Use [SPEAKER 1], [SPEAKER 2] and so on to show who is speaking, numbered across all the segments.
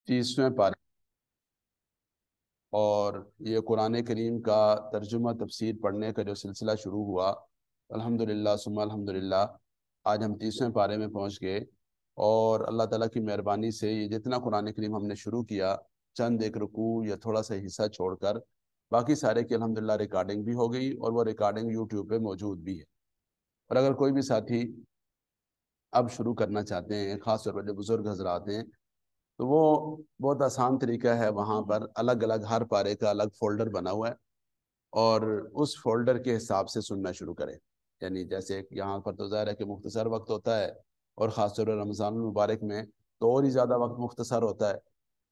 [SPEAKER 1] 30वें पारे और ये कुरान करीम का तर्जुमा तफसीर पढ़ने का जो सिलसिला शुरू हुआ, अल्हम्दुलिल्लाह सुम्मा अल्हम्दुलिल्लाह आज हम 30वें पारे में पहुंच गए। और अल्लाह ताला की मेहरबानी से ये जितना कुरान करीम हमने शुरू किया, चंद एक रुकू या थोड़ा सा हिस्सा छोड़कर बाकी सारे की अल्हम्दुलिल्लाह रिकॉर्डिंग भी हो गई और वो रिकॉर्डिंग यूट्यूब पे मौजूद भी है। और अगर कोई भी साथी अब शुरू करना चाहते हैं, ख़ास तौर पर जो बुज़ुर्ग हजरात हैं, तो वो बहुत आसान तरीका है। वहाँ पर अलग अलग हर पारे का अलग फोल्डर बना हुआ है और उस फोल्डर के हिसाब से सुनना शुरू करें। यानी जैसे यहाँ पर तो ज़ाहिर है कि मुख्तसर वक्त होता है और ख़ास तौर पर रमज़ान मुबारक में तो और ही ज़्यादा वक्त मुख्तसर होता है।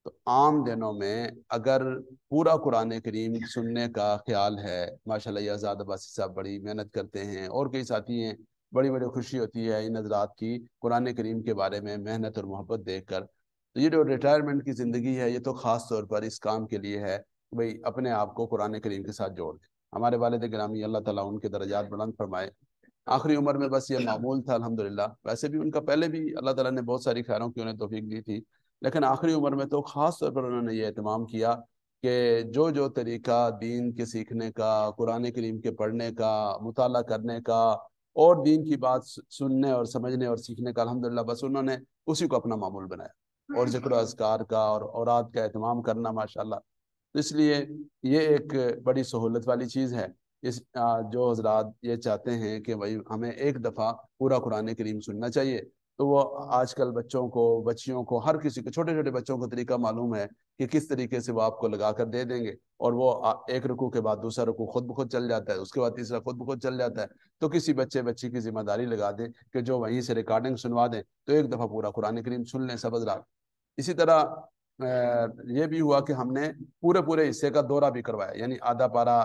[SPEAKER 1] तो आम दिनों में अगर पूरा कुरान करीम सुनने का ख्याल है, माशाल्लाह ये आज़ाद अब्बासी साहब बड़ी मेहनत करते हैं और कई साथी हैं, बड़ी बड़ी खुशी होती है इन हज़रात की कुरान करीम के बारे में मेहनत और मोहब्बत देख कर। तो ये जो रिटायरमेंट की ज़िंदगी है, ये तो ख़ास तौर पर इस काम के लिए है कि भाई अपने आप को कुरान करीम के साथ जोड़ दें। हमारे वालिद गिरामी अल्लाह ताला उनके दर्जात बुलंद फरमाए, आखिरी उम्र में बस ये मामूल था अल्हम्दुलिल्लाह। वैसे भी उनका पहले भी अल्लाह ताला ने बहुत सारी खैरों की उन्हें तौफीक दी थी, लेकिन आखिरी उम्र में तो ख़ास तौर पर उन्होंने ये एहतमाम किया कि जो जो तरीका दीन के सीखने का, कुरान करीम के पढ़ने का, मुताला करने का और दीन की बात सुनने और समझने और सीखने का, अल्हम्दुलिल्लाह बस उन्होंने उसी को अपना मामूल बनाया। और ज़िक्र अज़कार का और औरात का एहतमाम करना माशाल्लाह। तो इसलिए ये एक बड़ी सहूलत वाली चीज़ है। जो हजरात ये चाहते हैं कि भाई हमें एक दफ़ा पूरा कुरान करीम सुनना चाहिए, तो वो आजकल बच्चों को, बच्चियों को, हर किसी को, छोटे छोटे बच्चों को तरीका मालूम है कि किस तरीके से वो आपको लगा कर दे देंगे और वो एक रुकू के बाद दूसरा रुकू खुद ब खुद चल जाता है, उसके बाद तीसरा खुद ब खुद चल जाता है। तो किसी बच्चे बच्ची की जिम्मेदारी लगा दें कि जो वहीं से रिकॉर्डिंग सुनवा दें, तो एक दफ़ा पूरा कुरान करीम सुन लें सब हजरात। इसी तरह ये भी हुआ कि हमने पूरे पूरे हिस्से का दौरा भी करवाया। यानी आधा पारा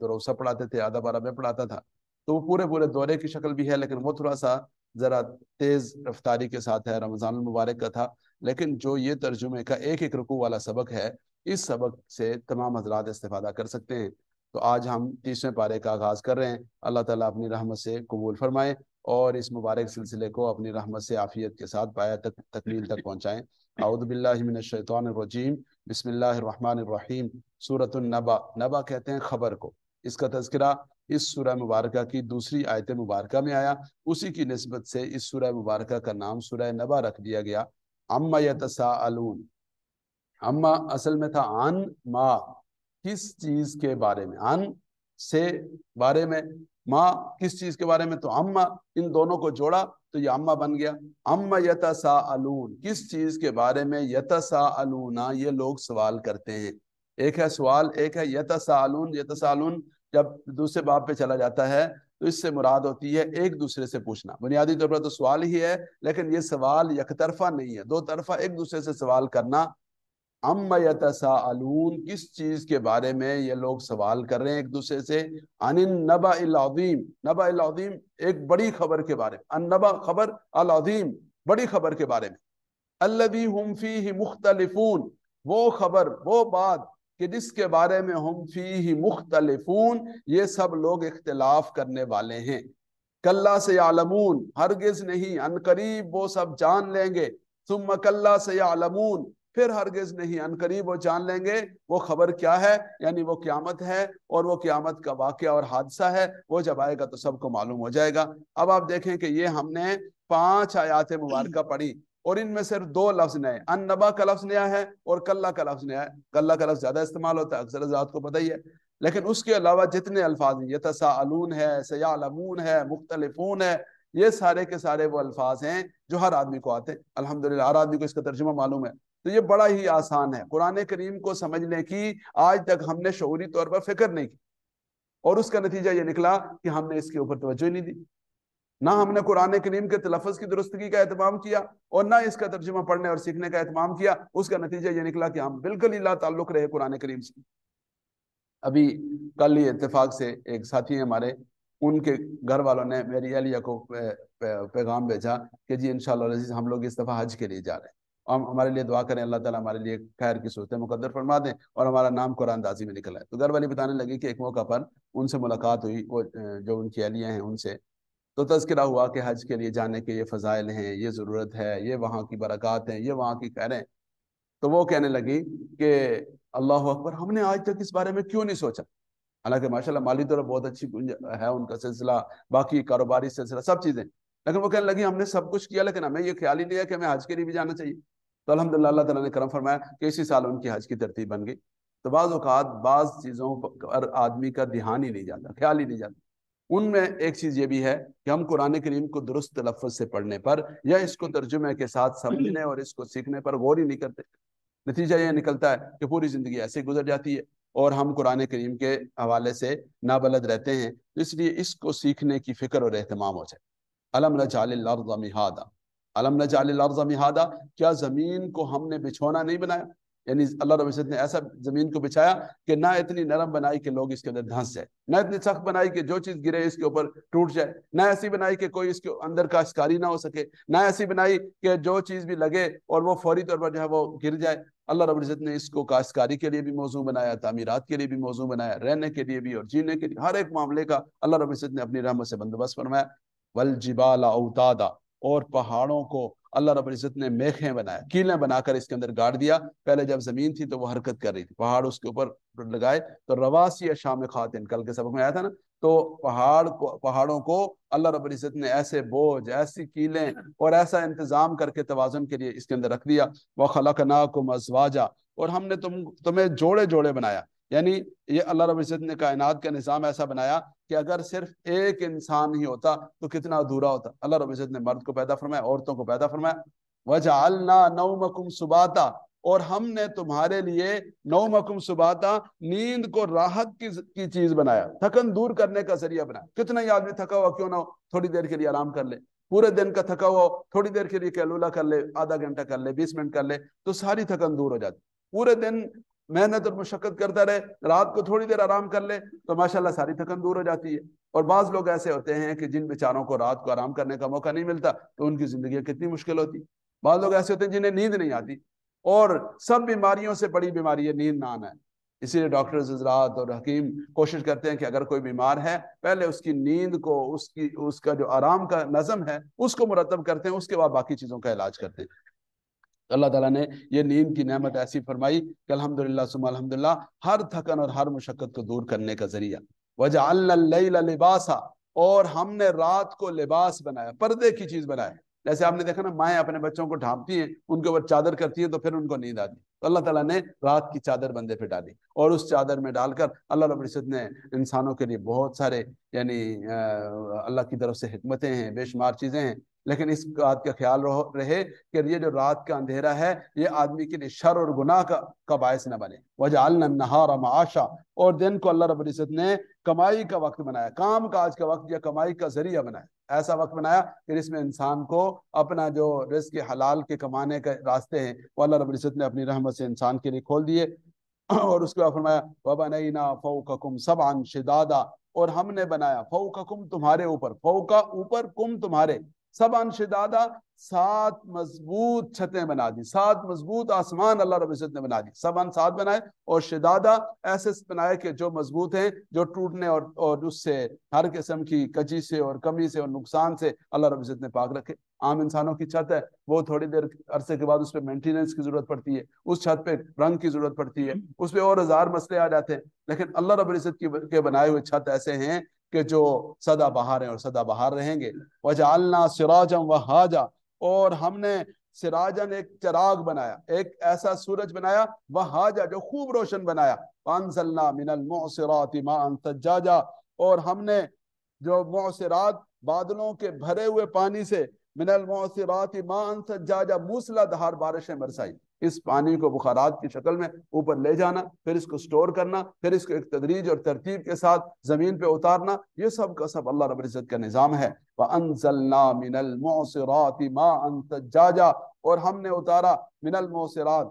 [SPEAKER 1] रोसा पढ़ाते थे, आधा पारा मैं पढ़ाता था, तो वो पूरे पूरे दौरे की शक्ल भी है, लेकिन वो थोड़ा सा ज़रा तेज़ रफ्तारी के साथ है, रमज़ान मुबारक का था। लेकिन जो ये तर्जुमे का एक एक रुकू वाला सबक है, इस सबक से तमाम हजरात इस्तेफादा कर सकते हैं। तो आज हम 30वें पारे का आगाज़ कर रहे हैं। अल्लाह ताला अपनी रहमत से कबूल फरमाए और इस मुबारक सिलसिले को अपनी रहमत से आफियत के साथ पाया तक तकमील तक पहुँचाएँ। औज़ु बिल्लाहि मिनश शैतानिर रजीम, बिस्मिल्लाहिर रहमानिर रहीम। सूरतुन नबा, नबा कहते हैं खबर को। इसका तज़किरा इस सूरह मुबारक की दूसरी आयत मुबारक में आया। उसी की निस्बत से इस सूरह मुबारक का नाम सूरह नबा रख दिया गया। अम्मा यतसाअलून, अम्मा असल में था अन मा, किस चीज के बारे में, अन से बारे में, माँ किस चीज के बारे में, तो अम्मा इन दोनों को जोड़ा तो ये अम्मा बन गया। अम्मा यतसाअलून, किस चीज के बारे में, यतसाअलूना ये लोग सवाल करते हैं। एक है सवाल, एक है यतसाअलून। यतसाअलून जब दूसरे बाब पे चला जाता है तो इससे मुराद होती है एक दूसरे से पूछना। बुनियादी तौर पर तो सवाल ही है, लेकिन ये सवाल एक तरफा नहीं है, दो तरफा एक दूसरे से सवाल करना। अम्मा यतसाअलून, किस चीज के बारे में ये लोग सवाल कर रहे हैं एक दूसरे से। अनिन नबाइल अज़ीम, नबाइल अज़ीम एक बड़ी खबर के बारे में, अन नबा खबर, अल अज़ीम बड़ी खबर के बारे में। अल्लज़ी हुम फीही मुख्तलिफून, वो खबर, वो बात कि जिसके बारे में हम फीही मुख्तलिफून, ये सब लोग इख्तिलाफ करने वाले हैं। कल्ला से यालमून, हरगिज नहीं, अनकरीब वो सब जान लेंगे। सुम्मा कल्ला से यालमून, फिर हरगिज नहीं, अनकरीब वो जान लेंगे। वो खबर क्या है, यानी वो क्यामत है, और वो क्यामत का वाक़या और हादसा है, वो जब आएगा तो सबको मालूम हो जाएगा। अब आप देखें कि ये हमने 5 आयात मुबारक पढ़ी और इनमें सिर्फ 2 लफ्ज नए, अन-नबा का लफ्ज नया है और कल्ला का लफ्ज नया है। कल्ला का लफ्ज ज्यादा इस्तेमाल होता है, अक्सर ज़ात को पता ही है। लेकिन उसके अलावा जितने अल्फाज हैं, यतसाअलून है, सयालमून है, मुख्तलिफून है, ये सारे के सारे वो अल्फाज हैं जो हर आदमी को आते हैं। अल्हम्दुलिल्लाह हर आदमी को इसका तर्जुमा मालूम है। तो ये बड़ा ही आसान है। कुरान करीम को समझने की आज तक हमने शऊरी तौर पर फिक्र नहीं की और उसका नतीजा ये निकला कि हमने इसके ऊपर तवज्जो ही नहीं दी। ना हमने कुरान करीम के तलफ़्फ़ुज़ की दुरुस्तगी का एहतमाम किया और ना इसका तर्जुमा पढ़ने और सीखने का एहतमाम किया। उसका नतीजा ये निकला कि हम बिल्कुल ही ला ताल्लुक रहे कुरान करीम से। अभी कल ही इत्तेफाक से एक साथी हैं हमारे, उनके घर वालों ने मेरी अहलिया को पैगाम भेजा कि जी इंशाअल्लाह अज़ीज़ हम लोग इस दफ़ा हज के लिए जा रहे हैं, हम हमारे लिए दुआ करें, अल्लाह ताला हमारे लिए खैर की सूरतें मुकद्दर फरमा दें और हमारा नाम कुरानदाजी में निकला है। तो घर वाली बताने लगी कि एक मौका पर उनसे मुलाकात हुई, वो जो उनकी अहलिया हैं उनसे, तो तज़किरा हुआ कि हज के लिए जाने के ये फ़ज़ाइल हैं, ये ज़रूरत है, ये वहाँ की बरक़ात हैं, ये वहाँ की खैरें। تو وہ کہنے لگی کہ اللہ اکبر، ہم نے آج تک اس بارے میں کیوں نہیں سوچا؟ حالانکہ ماشاءاللہ مالی طور پر بہت اچھی ہے ان کا سلسلہ، باقی کاروباری سلسلہ، سب چیزیں، لیکن وہ کہنے لگی ہم نے سب کچھ کیا لیکن ہمیں یہ خیال ہی نہیں ہے کہ ہمیں حج کے لیے بھی جانا چاہیے۔ تو الحمدللہ اللہ تعالیٰ نے کرم فرمایا کہ اسی سال ان کی حج کی ترتیب بن گئی۔ تو بعض اوقات بعض چیزوں پر آدمی کا دھیان ہی نہیں جاتا، خیال ہی نہیں جاتا۔ ان میں ایک چیز یہ بھی ہے کہ ہم قرآن کریم کو درست لفظ سے پڑھنے پر یا اس کو ترجمے کے ساتھ سمجھنے اور اس کو سیکھنے پر غور ہی نہیں کرتے۔ نتیجہ یہ نکلتا ہے کہ پوری زندگی ایسے گزر جاتی ہے اور ہم قرآن کریم کے حوالے سے نابلد رہتے ہیں۔ اس لیے اس کو سیکھنے کی فکر اور اہتمام ہو جائے۔ الم نجعل الارض مہادا، الم نجعل الارض مہادا، کیا زمین کو ہم نے بچھونا نہیں بنایا؟ یعنی اللہ رب العزت نے ایسا زمین کو بچھایا کہ نہ اتنی نرم بنائی کہ لوگ اس کے اندر دھنس جائے، نہ اتنی سخت بنائی کہ جو چیز گرے اس کے اوپر ٹوٹ جائے، نہ ایسی بنائی کہ کوئی اس کے اندر کاشتکاری نہ ہو سکے، نہ ایسی بنائی کہ جو چیز بھی لگے اور وہ فوری طور پر جو ہے وہ گر جائے۔ اللہ رب العزت نے اس کو کاشتکاری کے لیے بھی موضوع بنایا، تعمیرات کے لیے بھی موضوع بنایا، رہنے کے لیے بھی اور جینے کے لیے، ہر ایک معاملے کا اللہ رب العزت نے اپنی رحمت سے بندوبست فرمایا۔ والجبال اوتادا، اور پہاڑوں کو اللہ رب العزت نے میخیں بنایا، کیلیں بنا کر اس کے اندر گاڑ دیا۔ پہلے جب زمین تھی تو وہ حرکت کر رہی تھی، پہاڑ اس کے اوپر لگائے تو رواسی شامخات، کل کے سبق میں آیا تھا نا، تو پہاڑوں کو اللہ رب العزت نے ایسے بوجھ، ایسی کیلیں اور ایسا انتظام کر کے توازن کے لیے اس کے اندر رکھ دیا۔ وَخَلَقْنَاكُمْ أَزْوَاجًا، اور ہم نے تمہیں جوڑے جوڑے بنایا، یعنی یہ اللہ رب العزت نے کائنات کا نظام ایسا بنایا کہ اگر صرف ایک انسان ہی ہوتا تو کتنا ادھورا ہوتا۔ اللہ رب العزت نے مرد کو پیدا فرمایا، عورتوں کو پیدا فرمایا۔ وَجَعَلْنَا نَوْمَكُمْ سُبَاتًا، اور ہم نے تمہارے لیے نومکم سباتا، نیند کو راحت کی چیز بنایا، تھکن دور کرنے کا ذریعہ بنایا۔ کتنا ہی آدمی تھکا ہوا کیوں نہ ہو، تھوڑی دیر کے لیے آرام کر لے، پورے دن کا تھکا ہوا ہو تھوڑی دیر کے لیے کیلولا کر لے، آدھا گھنٹہ کر لے، 20 منٹ کر لے، تو ساری تھکن دور ہو جاتی۔ پورے دن محنت اور مشقت کرتا رہے، رات کو تھوڑی دیر آرام کر لے تو ماشاءاللہ ساری تھکن دور ہو جاتی ہے۔ اور بعض لوگ ایسے ہوتے ہیں کہ جن بیچاروں کو رات کو آرام کرنے کا موقع نہیں ملتا تو ان کی زندگی کتنی مشکل ہوتی۔ بعض لوگ ایسے ہوتے ہیں جنہیں نیند نہیں آتی، اور سب بیماریوں سے بڑی بیماری ہے نیند نہ آنا ہے۔ اسی لیے ڈاکٹرز حضرات اور حکیم کوشش کرتے ہیں کہ اگر کوئی بیمار ہے پہلے اس کی نیند کو، اس کا جو آرام کا نظم ہے اس کو مرتب کرتے ہیں، اس کے بعد باقی چیزوں کا علاج کرتے ہیں۔ اللہ تعالیٰ نے یہ نیند کی نعمت ایسی فرمائی کہ الحمدللہ ثم الحمدللہ ہر تھکن اور ہر مشقت کو دور کرنے کا ذریعہ۔ وَجَعَلْنَا اللَّيْلَ لِبَاسًا، اور ہم نے رات کو لباس بنایا، پردے کی چیز بنایا۔ جیسے آپ نے دیکھا نا، مائیں اپنے بچوں کو ڈھانپتی ہیں، ان کے اوپر چادر کرتی ہیں تو پھر ان کو نیند آتی، تو اللہ تعالیٰ نے رات کی چادر بندے پہ ڈالی، اور اس چادر میں ڈال کر اللہ رب العزت نے انسانوں کے لیے بہت سارے یعنی اللہ کی طرف سے حکمتیں ہیں، بے شمار چیزیں ہیں۔ لیکن اس بات کا خیال رہے کہ یہ جو رات کا اندھیرا ہے یہ آدمی کے لیے شر اور گناہ کا باعث نہ بنے۔ وَجَعَلْنَا النَّهَارَ مَعَاشًا، اور دن کو اللہ رب العزت نے کمائی کا وقت بنایا، کام کاج کا وقت یا کمائی کا ذریعہ بنایا، ایسا وقت بنایا کہ جس میں انسان کو اپنا جو رزق حلال کے کمانے کے راستے ہیں وہ اللہ رب العزت نے اپنی رحمت سے انسان کے لیے کھول دیے۔ اور اس کے بعد فرمایا وَبَنَيْنَا فَوْقَكُمْ سَبْعًا شِدَادًا، اور ہم نے بنایا فوقکم تمہارے اوپر، فوقا اوپر، کم تمہارے، سبعًا شدادا 7 مضبوط چھتیں بنا دی، 7 مضبوط آسمان اللہ رب العزت نے بنا دی، سبعًا 7 بنائے، اور شدادا ایسے بنائے کہ جو مضبوط ہیں، جو ٹوٹنے اور اس سے ہر قسم کی کجی سے اور کمی سے اور نقصان سے اللہ رب العزت نے پاک رکھے۔ عام انسانوں کی چھت ہے، وہ تھوڑی دیر عرصے کے بعد اس پہ مینٹیننس کی ضرورت پڑتی ہے، اس چھت پہ رنگ کی ضرورت پڑتی ہے، اس پہ اور ہزار مسئلے آ جاتے ہیں، لیکن اللہ رب العزت کے بنائے ہوئے چھت ایسے ہیں کہ جو سدا بہار ہیں اور سدا بہار رہیں گے۔ وَجَعَلْنَا سِرَاجًا وَهَّاجًا، اور ہم نے سراجن ایک چراغ بنایا، ایک ایسا سورج بنایا، وہاجا جو خوب روشن بنایا، وَأَنزَلْنَا مِنَ الْمُعْصِرَاتِ مَاءً ثَجَّاجًا، اور ہم نے جو معصرات بادلوں کے بھرے ہوئے پانی سے، من المعصرات ماء ثجاجا موسلا دھار بارشیں برسائی، اس پانی کو بخارات کی شکل میں اوپر لے جانا، پھر اس کو سٹور کرنا، پھر اس کو ایک تدریج اور ترتیب کے ساتھ زمین پہ اتارنا، یہ سب کا سب اللہ رب العزت کا نظام ہے۔ وَأَنزَلْنَا مِنَ الْمُعْصِرَاتِ مَاءً ثَجَّاجًا، اور ہم نے اتارا من المعصرات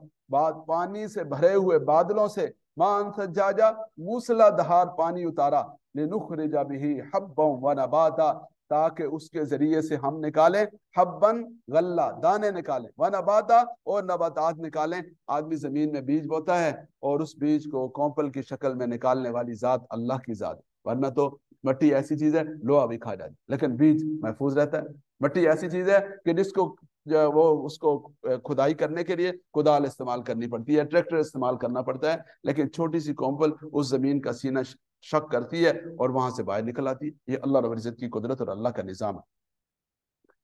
[SPEAKER 1] پانی سے بھرے ہوئے بادلوں سے، ماءً ثجاجا موسلا دھار پانی اتارا، لِنُخْرِجَ بِهِ حَبًّا وَنَبَاتًا، تاکہ اس کے ذریعے سے ہم نکالیں حبن غلہ، دانے نکالیں، ونباتا، اور نباتات نکالیں۔ آدمی زمین میں بیج بوتا ہے اور اس بیج کو کومپل کی شکل میں نکالنے والی ذات اللہ کی ذات، ورنہ تو مٹی ایسی چیز ہے لوہا بھی کھا جاتی، لیکن بیج محفوظ رہتا ہے۔ مٹی ایسی چیز ہے کہ جو ہے وہ اس کو کھدائی کرنے کے لیے کدال استعمال کرنی پڑتی ہے، ٹریکٹر استعمال کرنا پڑتا ہے، لیکن چھوٹی سی کونپل اس زمین کا سینہ شق کرتی ہے اور وہاں سے باہر نکل آتی ہے۔ یہ اللہ رب العزت کی قدرت اور اللہ کا نظام ہے۔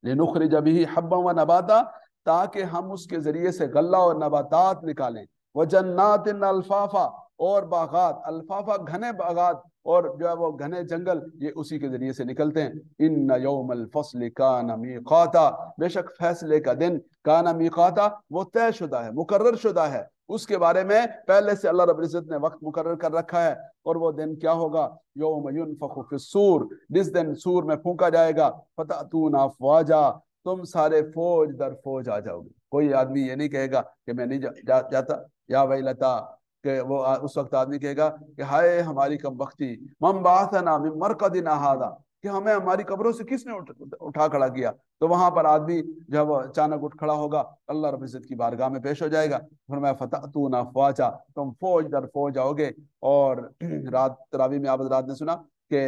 [SPEAKER 1] لنخرج به حبا و نباتا، تاکہ ہم اس کے ذریعے سے غلہ اور نباتات نکالیں، وجنات الفافا، اور باغات، الفافا گھنے باغات، اور جو ہے وہ گھنے جنگل، یہ اسی کے ذریعے سے نکلتے ہیں۔ ان یوم الفصل کان میقاتا، بے شک فیصلے کا دن، کان میقاتا، وہ طے شدہ ہے، مقرر شدہ ہے، اس کے بارے میں پہلے سے اللہ رب العزت نے وقت مقرر کر رکھا ہے۔ اور وہ دن کیا ہوگا؟ یوم ینفخ فی الصور، جس دن سور میں پھونکا جائے گا، فتأتون افواجا، تم سارے فوج در فوج آ جاؤ گے۔ کوئی آدمی یہ نہیں کہے گا کہ میں نہیں جاتا، یا ویلتا، کہ وہ اس وقت آدمی کہے گا کہ ہائے ہماری کم بختی، من بعثنا من مرقدنا هذا، کہ ہمیں ہماری قبروں سے کس نے اٹھا کھڑا کیا؟ تو وہاں پر آدمی جب اچانک اٹھ کھڑا ہوگا، اللہ رب العزت کی بارگاہ میں پیش ہو جائے گا، فرمایا فتأتون افواجا، تم فوج در فوج آؤ گے۔ اور رات تراویح میں آپ حضرات نے سنا کہ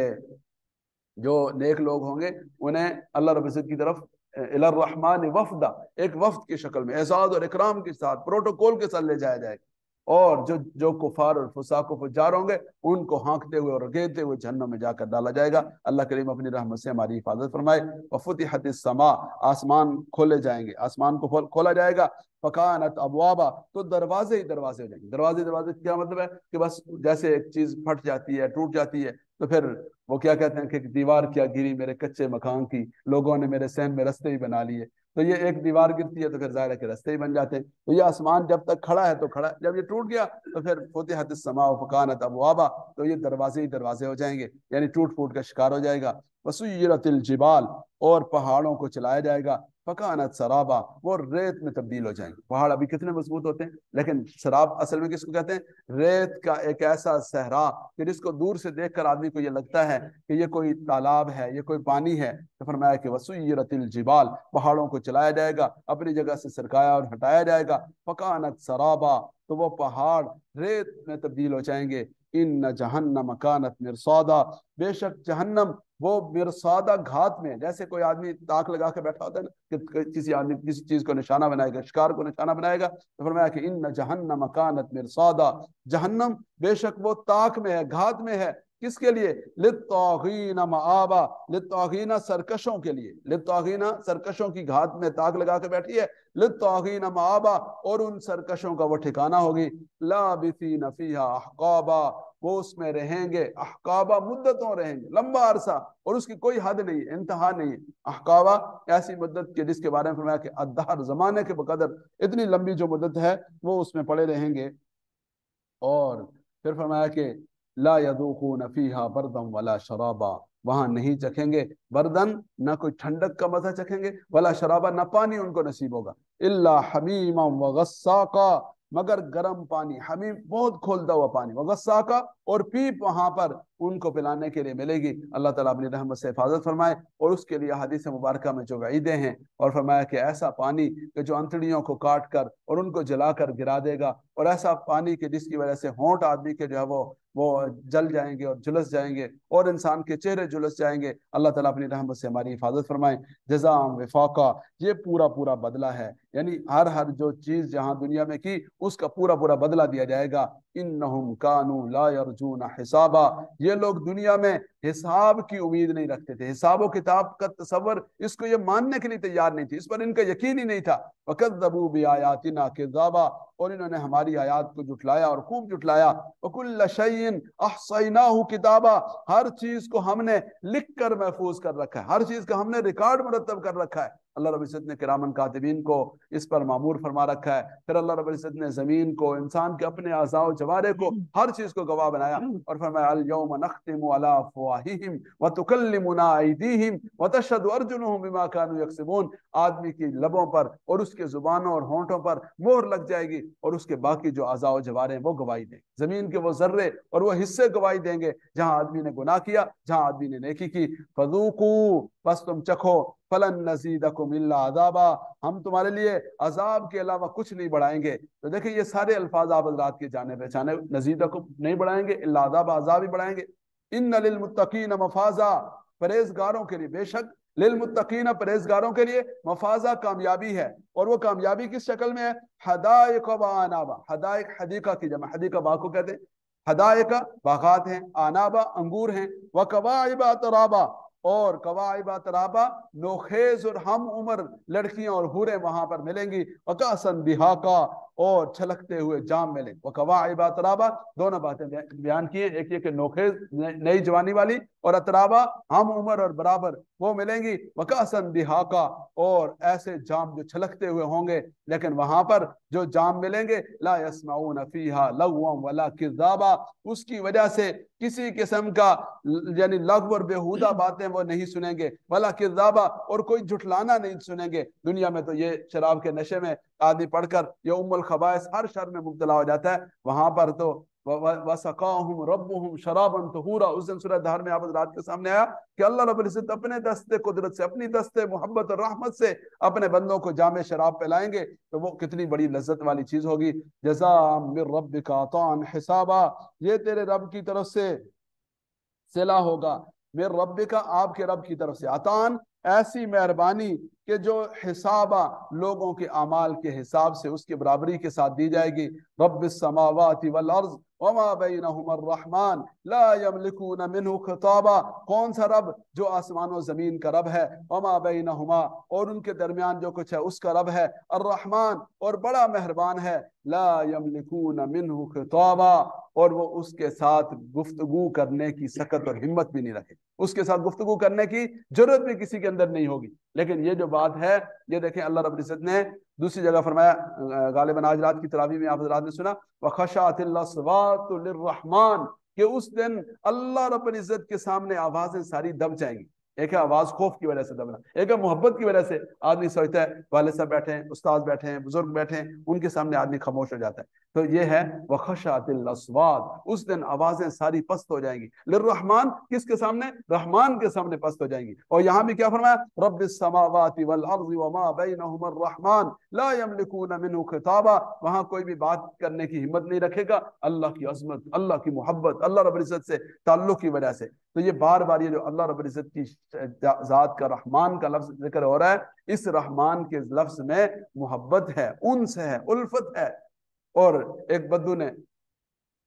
[SPEAKER 1] جو نیک لوگ ہوں گے انہیں اللہ رب العزت کی طرف الی الرحمن وفدا، ایک وفد کی شکل میں اعزاز اور اکرام کے ساتھ، پروٹوکول کے ساتھ لے جایا جائے گا۔ اور جو کفار اور فساق و فجار ہوں گے ان کو ہانکتے ہوئے اور رگیتے ہوئے جہنم میں جا کر ڈالا جائے گا۔ اللہ کریم اپنی رحمت سے ہماری حفاظت فرمائے۔ وفتحت السماء، آسمان کھولے جائیں گے، آسمان کو کھولا جائے گا۔ فکانت ابوابا، تو دروازے ہی دروازے ہو جائیں گے۔ دروازے کیا مطلب ہے؟ کہ بس جیسے ایک چیز پھٹ جاتی ہے، ٹوٹ جاتی ہے، تو پھر وہ کیا کہتے ہیں کہ دیوار کیا گری میرے کچے مکان کی، لوگوں نے میرے صحن میں رستے ہی بنا لیے۔ تو یہ ایک دیوار گرتی ہے تو پھر ظاہر ہے کہ رستے ہی بن جاتے ہیں۔ تو یہ آسمان جب تک کھڑا ہے تو کھڑا ہے، جب یہ ٹوٹ گیا تو پھر فتحت السماء فکانت ابوابا، تو یہ دروازے ہی دروازے ہو جائیں گے، یعنی ٹوٹ پھوٹ کا شکار ہو جائے گا۔ وسیرت الجبال، اور پہاڑوں کو چلایا جائے گا، فکانت سرابا، وہ ریت میں تبدیل ہو جائیں گے۔ پہاڑ ابھی کتنے مضبوط ہوتے ہیں، لیکن سراب اصل میں کس کو کہتے ہیں؟ ریت کا ایک ایسا صحرا کہ جس کو دور سے دیکھ کر آدمی کو یہ لگتا ہے کہ یہ کوئی تالاب ہے، یہ کوئی پانی ہے۔ تو فرمایا کہ وسیرت الجبال، پہاڑوں کو چلایا جائے گا، اپنی جگہ سے سرکایا اور ہٹایا جائے گا، فکانت سرابا، تو وہ پہاڑ ریت میں تبدیل ہو جائیں گے۔ ان جہنم کانت مرصادا، بے شک جہنم وہ مرصادہ گھات میں، جیسے کوئی آدمی تاک لگا کے بیٹھا ہوتا ہے نا کہ کسی آدمی کسی چیز کو نشانہ بنائے گا، شکار کو نشانہ بنائے گا، تو فرمایا کہ ان جہنم کانت مرصادا، جہنم بے شک وہ تاک میں ہے، گھات میں ہے۔ کس کے لیے؟ للطاغین مآبا، للطاغین سرکشوں کے لیے، للطاغین سرکشوں کی گھات میں تاک لگا کے بیٹھی ہے، للطاغین مآبا، اور ان سرکشوں کا وہ ٹھکانہ ہوگی، لابثین فیہا احقابا، وہ اس میں رہیں گے، احقابا مدتوں رہیں گے، لمبا عرصہ، اور اس کی کوئی حد نہیں ہے، انتہا نہیں ہے۔ احقابا ایسی مدت کے جس کے بارے میں فرمایا کہ الدہر، زمانے کے بقدر، اتنی لمبی جو مدت ہے وہ اس میں پڑے رہیں گے۔ اور پھر فرمایا کہ لا یذوقون فیہا بردا ولا شرابا، وہاں نہیں چکھیں گے بردن، نہ کوئی ٹھنڈک کا مزہ چکھیں گے، ولا شرابا، نہ پانی ان کو نصیب ہوگا، الا حمیما وغساقا، مگر گرم پانی، حمیم بہت کھولتا ہوا پانی، وغساقا، اور پیپ وہاں پر ان کو پلانے کے لیے ملے گی۔ اللہ تعالیٰ اپنی رحمت سے حفاظت فرمائے۔ اور اس کے لیے حدیث مبارکہ میں جو وعیدیں ہیں، اور فرمایا کہ ایسا پانی کہ جو انتڑیوں کو کاٹ کر اور ان کو جلا کر گرا دے گا، اور ایسا پانی کہ جس کی وجہ سے ہونٹ آدمی کے جو ہے وہ جل جائیں گے اور جلس جائیں گے، اور انسان کے چہرے جلس جائیں گے۔ اللہ تعالیٰ اپنی رحمت سے ہماری حفاظت فرمائے۔ جزاء وفاقا، یہ پورا بدلہ ہے، یعنی ہر جو چیز جہاں دنیا میں کی اس کا پورا بدلہ دیا جائے گا۔ انہم کانوا لا یرجون حسابا، یہ لوگ دنیا میں حساب کی امید نہیں رکھتے تھے، حساب و کتاب کا تصور، اس کو یہ ماننے کے لیے تیار نہیں تھی، اس پر ان کا یقین ہی نہیں تھا۔ وَكَذَّبُوا بِآيَاتِنَا كِذَّابًا، اور انہوں نے ہماری آیات کو جھٹلایا اور خوب جھٹلایا۔ وَكُلَّ شَيْءٍ أَحْصَيْنَاهُ كِتَابًا، ہر چیز کو ہم نے لکھ کر محفوظ کر رکھا ہے، ہر چیز کا ہم نے ریکارڈ مرتب کر رکھا ہے۔ اللہ رب العزت نے کرامن کاتبین کو اس پر مامور فرما رکھا ہے۔ پھر اللہ رب العزت نے زمین کو، انسان کے اپنے اعضاء و جوارح کو، ہر چیز کو گواہ بنایا، اور فرمایا اليوم نختم على افواہہم وتکلمنا ایدیہم وتشہد ارجلہم بما كانوا یکسبون، آدمی کی لبوں پر اور اس کے زبانوں اور ہونٹوں پر مہر لگ جائے گی، اور اس کے باقی جو اعضاء و جوارح ہیں وہ گواہی دیں گے، زمین کے وہ ذرے اور وہ حصے گواہی دیں گے جہاں آدمی نے گناہ کیا، جہاں آدمی نے نیکی کی۔ فذوقوا، بس تم چکھو، فلن نزیدکم الا عذابا، ہم تمہارے لیے عذاب کے علاوہ کچھ نہیں بڑھائیں گے۔ تو دیکھیں یہ سارے الفاظ آپ حضرات کی جانے پہچانے، نزیدکم نہیں بڑھائیں گے، الا عذاب، عذاب ہی بڑھائیں گے۔ ان للمتقین مفازا، پرہیزگاروں کے لیے بے شک लिलमुत्तकीन परहेजगारों के लिए मफाजा कामयाबी है, और वो कामयाबी किस शक्ल में है, हदाइक व अनाबा, हदाइक हदीका की जमा, हदीका बाग को कहते हैं, हदाइक बागात हैं, अनाबा अंगूर हैं, व कवाइब अतराबा, और कवाइब अतराबा नोखेज और हम उम्र लड़कियां और हूरें वहां पर मिलेंगी, वकासन दिहाका, और छलकते हुए जाम मिले। वो कवाइब अतराबा, दोनों बातें बयान की हैं, एक ये कि नोखेज नई जवानी वाली, और अतराबा हम उम्र और बराबर वो मिलेंगी, वकासन दिहाका, और ऐसे जाम जो छलकते हुए होंगे, लेकिन वहां पर जो जाम मिलेंगे, ला यस्माऊन फीहा लगवन वला किज़ाबा, उसकी वजह से किसी किस्म का यानी लग़व और बेहुदा बातें वो नहीं सुनेंगे, वला किज़ाबा, और कोई झुठलाना नहीं सुनेंगे। दुनिया में तो ये शराब के नशे में आदमी पढ़कर ये उम्मुल खबाइस हर शर में मुब्तला हो जाता है, वहां पर तो वसकाहुम रब्बुहुम शराबन तहूरा, उस दिन सूरह दहर में आप रात के सामने आया कि अल्लाह रब्बुल इज्जत अपने दस्ते कुदरत से, अपनी दस्ते मोहब्बत और रहमत से अपने बंदों को जामे शराब पिलाएंगे, तो वो कितनी बड़ी लज्जत वाली चीज होगी। जज़ा मिर रब्बिका अतान हिसाबा, ये तेरे रब की तरफ से सिला होगा, मेरे रब का, आपके रब की तरफ से, अतान ऐसी मेहरबानी कि जो हिसाबा लोगों के अमाल के हिसाब से उसकी बराबरी के साथ दी जाएगी। रब्बिस समावाति वल अर्ज़ वमा बैनहुमा अर्रहमान ला यमलिकून मिन्हु खिताबा, कौन सा रब, जो आसमान और जमीन का रब है, वमा बैनहुमा, और उनके दरमियान जो कुछ है उसका रब है, अर्रहमान, और बड़ा मेहरबान है, ला यमलिकून मिन्हु खिताबा, और वो उसके साथ गुफ्तगू करने की सकत और हिम्मत भी नहीं रखे, उसके साथ गुफ्तगू करने की जरूरत भी किसी के अंदर नहीं होगी। लेकिन ये जो बात है, ये देखें अल्लाह रब्बुल इज्जत ने दूसरी जगह फरमाया, गालिबन आज रात की तरावी में आप हज़रात ने सुना, वखशातिल अस्वातु लिर्रहमान, कि उस दिन अल्लाह रब्बुल इज्जत के सामने आवाजें सारी दब जाएंगी। एक है आवाज खौफ की वजह से दबना, एक है मोहब्बत की वजह से आदमी सोचता है वाले साहब बैठे हैं, उस्ताद बैठे हैं, बुजुर्ग बैठे हैं, उनके सामने आदमी खामोश हो जाता है। तो ये है वखशातिल अस्वात, उस दिन आवाजें सारी पस्त हो जाएंगी, लिर्रहमान, किसके सामने, रहमान के सामने पस्त हो जाएंगी। और यहाँ भी क्या फरमाया, रब्बिस समावाति वल अर्ज़ि वमा बैनहुमा अर्रहमान ला यमलिकून मिन्हु खिताबा, वहां कोई भी बात करने की हिम्मत नहीं रखेगा अल्लाह की अजमत, अल्लाह की मोहब्बत, अल्लाह रब्बुल इज्जत से ताल्लुक की वजह से। तो ये बार बार ये जो अल्लाह रब्बुल इज्जत की जात का रहमान का लफ्ज जिक्र हो रहा है, इस रहमान के लफ्ज में मोहब्बत है, उन्स है, उल्फत है। और एक बद्दू ने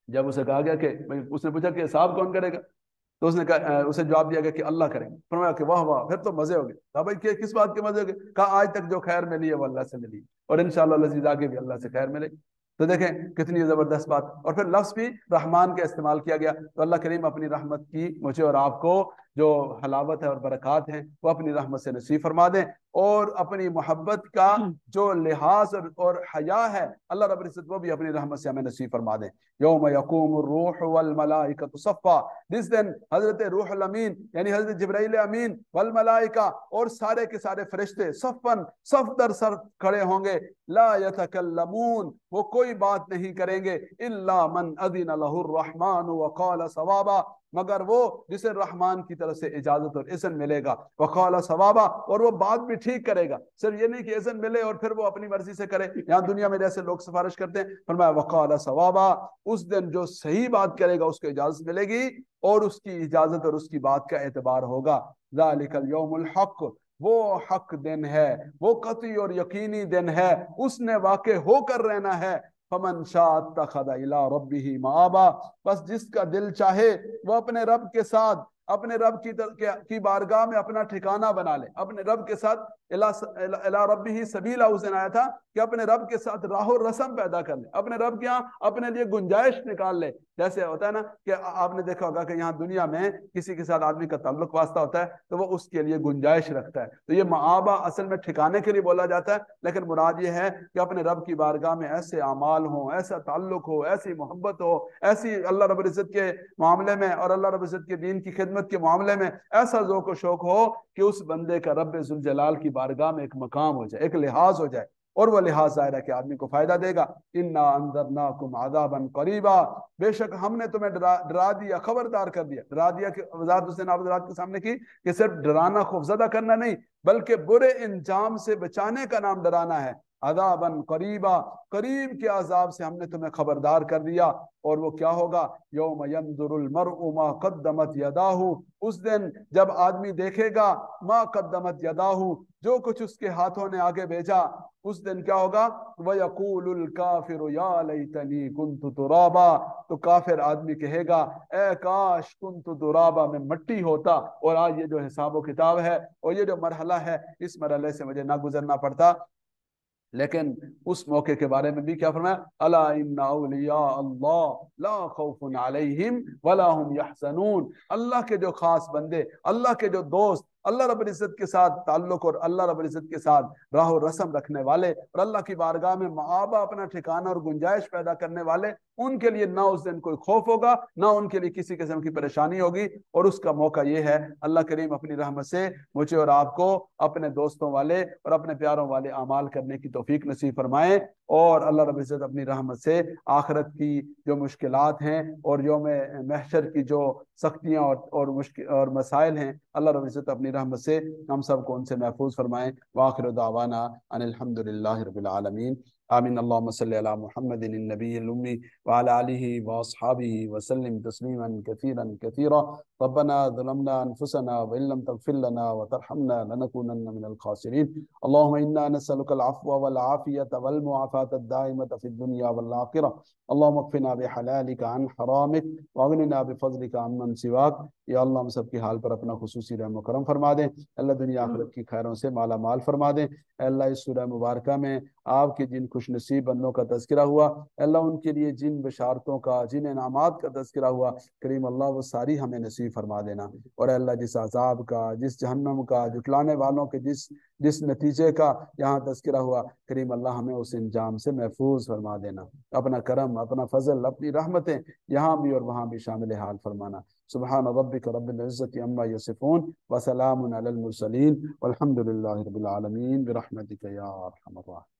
[SPEAKER 1] जब उसे कहा गया कि, उसने पूछा कि हिसाब कौन करेगा, तो उसने कहा, उसे जवाब दिया गया कि अल्लाह करेंगे। फरमाया कि वाह वाह, फिर तो मजे हो गए। कहा भाई किस बात के मजे हो गए, कहा आज तक जो खैर मिली है वो अल्लाह से मिली, और इंशाअल्लाह लजीज आगे भी अल्लाह से खैर मिलेगी। तो देखें कितनी जबरदस्त बात। और फिर लफ्ज भी रहमान का इस्तेमाल किया गया। तो अल्लाह करीम अपनी रहमत की मुझे और आपको जो हलावत है और बरकत है वो अपनी रहमत से नसीब फरमा दें, और अपनी मोहब्बत का जो लिहाज और हया है अल्लाह रब्बुल इज्जत वो भी अपनी रहमत से हमें नसीब फरमा दें। यौम यक़ूमुर रूह वल मलाइकतु सफ़्फ़ा, जिस दिन हजरत रूहुल अमीन यानी हजरत जिब्राइल अमीन वल मलाइका और सारे के सारे फरिश्ते सफ़्फ़न, सफ दर सफ खड़े होंगे, ला यतकल्लमून, वो कोई बात नहीं करेंगे, इल्ला मन अज़िन लहुर रहमान व क़ाल सवाबा, मगर वो जिसे रहमान की तरफ से इजाजत और इज़्न मिलेगा, वक़ाल सवाबा, और वो बात भी ठीक करेगा। सिर्फ ये नहीं कि इज़्न मिले और फिर वो अपनी मर्जी से करे, यहाँ दुनिया में जैसे लोग सिफारिश करते हैं, फरमाया वक़ाल सवाबा, उस दिन जो सही बात करेगा उसको इजाजत मिलेगी और उसकी इजाजत और उसकी बात का एतबार होगा। ज़ालिकल यौमुल हक़, वो हक दिन है, वो कतई और यकीनी दिन है, उसने वाक़े होकर रहना है। फमन शाअ इत्तखज़ इला रब्बिही मआबा, बस जिसका दिल चाहे वो अपने रब के साथ, अपने रब की बारगाह में अपना ठिकाना बना ले, अपने रब के साथ इला रब्बिही सबीला, उस दिन आया था कि अपने रब के साथ राहो रस्म पैदा कर ले, अपने रब के यहाँ अपने लिए गुंजाइश निकाल ले। जैसे होता है ना कि आपने देखा होगा कि यहाँ दुनिया में किसी के साथ आदमी का ताल्लुक वास्ता होता है तो वो उसके लिए गुंजाइश रखता है। तो ये मआबा असल में ठिकाने के लिए बोला जाता है, लेकिन मुराद ये है कि अपने रब की बारगाह में ऐसे अमाल हो, ऐसा ताल्लुक हो, ऐसी मोहब्बत हो, ऐसी अल्लाह रब्बुल इज्जत के मामले में और अल्लाह रब्बुल इज्जत के दीन की खिदमत के मामले में ऐसा ज़ौक़ व शौक़ हो कि उस बंदे का रब्बे जुल जलाल की बारगाह में एक मकाम हो जाए, एक लिहाज हो जाए, और वह लिहाज ज़ाहिर है कि आदमी को फायदा देगा। इन्ना अंज़रनाकुम अज़ाबन क़रीबा, बेशक हमने तुम्हें डरा दिया, खबरदार कर दिया। डरा दिया कि वज़ाहत हुसैन आप हज़रात के सामने की कि सिर्फ डराना खौफज़दा करना नहीं, बल्कि बुरे इंजाम से बचाने का नाम डराना है। अज़ाबन करीबा, करीब के अजाब से हमने तुम्हें खबरदार कर दिया। और वो क्या होगा, यौम यंजुरुल मरउ मा कद्दमत यदाहु, उस दिन जब आदमी देखेगा मा कद्दमत यदाहु, जो कुछ उसके हाथों ने आगे भेजा, उस दिन क्या होगा, वयकूलुल काफिरु या लैतनी कुन्तु तुराबा, तो काफिर आदमी कहेगा ए काश कुन्तु तुराबा, मैं मिट्टी होता, और आज ये जो हिसाब व किताब है और ये जो मरहला है, इस मरहले से मुझे ना गुजरना पड़ता। लेकिन उस मौके के बारे में भी क्या फरमाया, अला इन्ना औलिया अल्लाह ला खौफुन अलैहिम वला हुम यहज़नून, अल्लाह के जो खास बंदे, अल्लाह के जो दोस्त, अल्लाह रब्बुल इज्जत के साथ ताल्लुक और अल्लाह रब्बुल इज्जत के साथ राह रस्म रखने वाले और अल्लाह की बारगाह में मआबा अपना ठिकाना और गुंजाइश पैदा करने वाले, उनके लिए ना उस दिन कोई खौफ होगा, ना उनके लिए किसी किस्म की परेशानी होगी। और उसका मौका ये है, अल्लाह करीम अपनी रहमत से मुझे और आपको अपने दोस्तों वाले और अपने प्यारों वाले अमाल करने की तौफीक नसीब फरमाए। और अल्लाह रब्बुल इज्जत अपनी रहमत से आखिरत की जो मुश्किलात हैं और यौम महशर की जो सख्तियाँ और मुश्किल और मसाइल हैं, अल्लाह रब्बुल इज्जत अपनी रहमत से हम सब को उनसे महफूज फरमाएं। वाखिर दावाना अनिल हम्दुलिल्लाहि रब्बिल आलमीन। आमीन। अल्लाहुम्मा सल्लि अला मुहम्मदिन नबिय्यिल उम्मी व अला आलिहि व अस्हाबिहि व सल्लिम तस्लीमन कसीरन कसीरा। रब्बना ज़लमना अनफुसना व इन लम तगफिर लना व तरहमना लनकूनन्न मिनल खासिरीन। अल्लाहुम्मा इन्ना नस्अलुकल अफ़्व वल आफ़ियत वल मुआफ़ात अद-दाइमत फ़िद दुनिया वल आखिरह। अल्लाहुम्मा अक़फ़िना बिहलालिका अन हरामिक वअग़निना बिफ़ज़लिका अम्मन सिवाक। या अल्लाह हम सब की हाल पर अपना खुसूसी रहम व करम फरमा दें। अल्लाह दुनिया आखिरत की खैरों से माला माल फरमा दें। अल्लाह इस सूरह मुबारक में आपके जिन खुश नसीब बंदों का तज़किरा हुआ, अल्लाह उनके लिए जिन बशारतों का, जिन इनामात का तज़किरा हुआ, करीम अल्लाह वो सारी हमें नसीब फरमा देना। और अल्लाह जिस अजाब का, जिस जहन्नम का, जुटलाने वालों के जिस जिस नतीजे का यहाँ तज़किरा हुआ, करीम अल्लाह हमें उस इंजाम से महफूज फरमा देना। अपना करम, अपना फजल, अपनी रहमतें यहाँ भी और वहाँ भी शामिल हाल फरमाना। सुबहान रब्बिक रब्बिल इज्जति अम्मा यसिफून व सलामुन अलल मुरसलीन वल्हम्दुलिल्लाहि रब्बिल आलमीन बिरहमतिका या अरहमर राहिमीन।